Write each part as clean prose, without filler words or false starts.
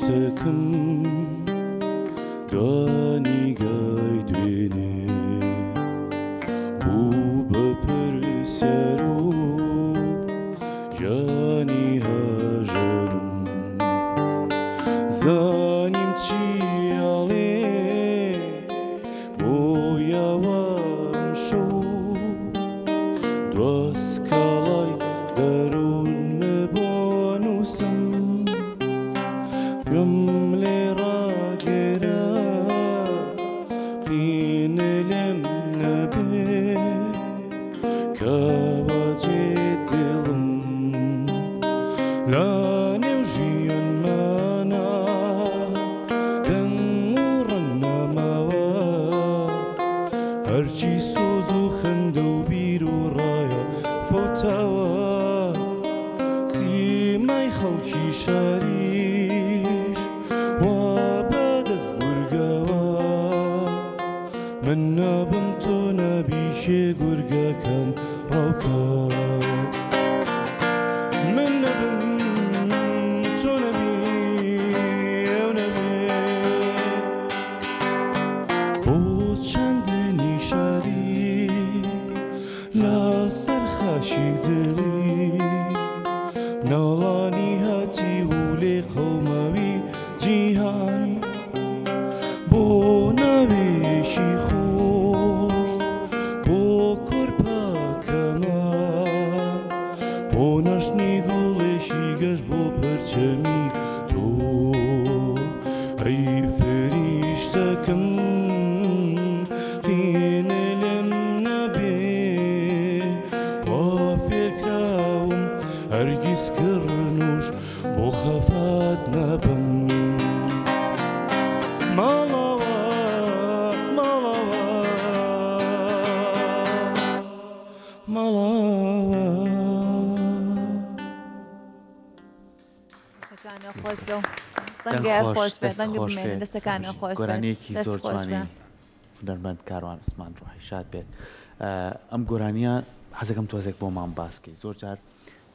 فریشتەکەم گانیگای دوێنێ بوو بە پرسیار و ژانی هەژارم زانیم چیاڵێ بۆ یاوام شەو دۆسکاڵای دەروونمە بۆ نووسم پێم لێ ڕاگەرە قینە لێم نەبێ کەواجێ دڵم لا نێو ژیانمانە دەنگ و ڕەنەماوە هەرچی سۆز و خەندە و بیر و ڕایە فەوتاوە سیمای خەڵکی شاریش وا بەدەست گورگاوە من نابم تۆ نەبیشێ گورگەکان ڕاوکە من نەبم تۆ نەبی ئەو نەبێ بۆ چەندنی شاری لەسەر خاشی دڵی ناڵانی هاتی و لێ قەوماوی جیهان بۆ ناوێشی خۆش بۆ کۆرپاکەمە بۆ نەشنی گوڵێشی گەشت بۆ پەرچەمی تۆ ئەی فریشتەکەم قینە لێم نەبێ وا فێرکراوم هەرگیز کڕنوش بۆ خەفات نەبم ماڵەوە ماڵەوە ماڵەوە دەستەکانە خۆش بێ و دەنگە خۆش بێ دەنگ بمێنێ دەستەکانە خۆش بێ گۆرانیەکی زۆر جوانی هونەرمەند کاروان عوسمان ڕۆحی شاد بێت ئەم گۆرانیە حەزەکەم تۆزێک بۆمان باسکەی زۆر جار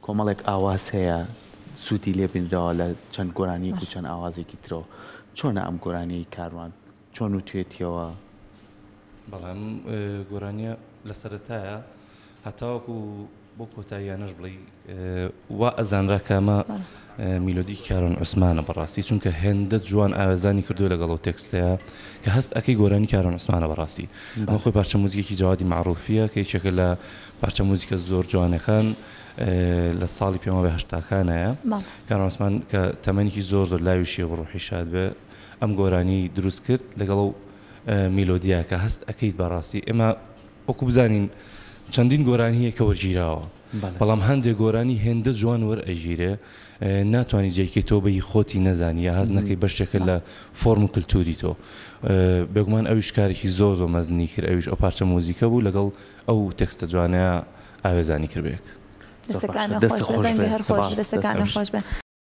کۆمەڵێک ئاواز هەیە سوودی لێبینراوە لە چەند گۆرانیەک و چەند ئاوازێکی ترەوە چۆنە ئەم گۆرانیەی کاروان چۆن و توێتیەوە بەڵام گۆرانیە لە سەرەتایە هەتاوەکو بۆ کۆتاییانەش بڵێ وا ئەزانرا کامە میلۆدی کاروان عوسمانە بەڕاستی چونکە هێندە جوان ئاوازانی کردووە لەگەڵ ئەو تێکستەیە کە هەست ئەەکەی گۆرانی کاروان عوسمانە بەڕاستی بە خۆی پارچە موزیکێکی جوادی معروفیە کە یەکێکە لە پارچە موزیکە زۆر جوانەکان لە ساڵی پێوە بە هەشتاکانەیە کاروان عوسمان کە تەمەنێکی زۆر زۆر لاویشیە بە ڕۆحی شاد بێ ئەم گۆرانی دروست کرد لەگەڵ ئەو میلۆدیە کە هەست ئەەکەیت بەڕاستی ئێمە وەکو بزانین چەندین گۆرانی هەیە کە وەرگیراوە بەڵام هەندێک گۆرانی هێندە جوان وەرئەژیرێ ناتوانانی جێیکەیتەوە بەی خۆتی نەزانی یا هەز نەکەی بەشێکە لە فۆرم و کللتوری تۆ بێگومان ئەویش کارێکی زۆر زۆر مەزنی کرد ئەویش ئەو پارچە موزیکە بوو لەگەڵ ئەو تێکستە جوانەیە ئاوێزانی کردبێک دەستەکانە خۆش بێ زەنگی هەر خۆش دەستەکانە خۆش بێ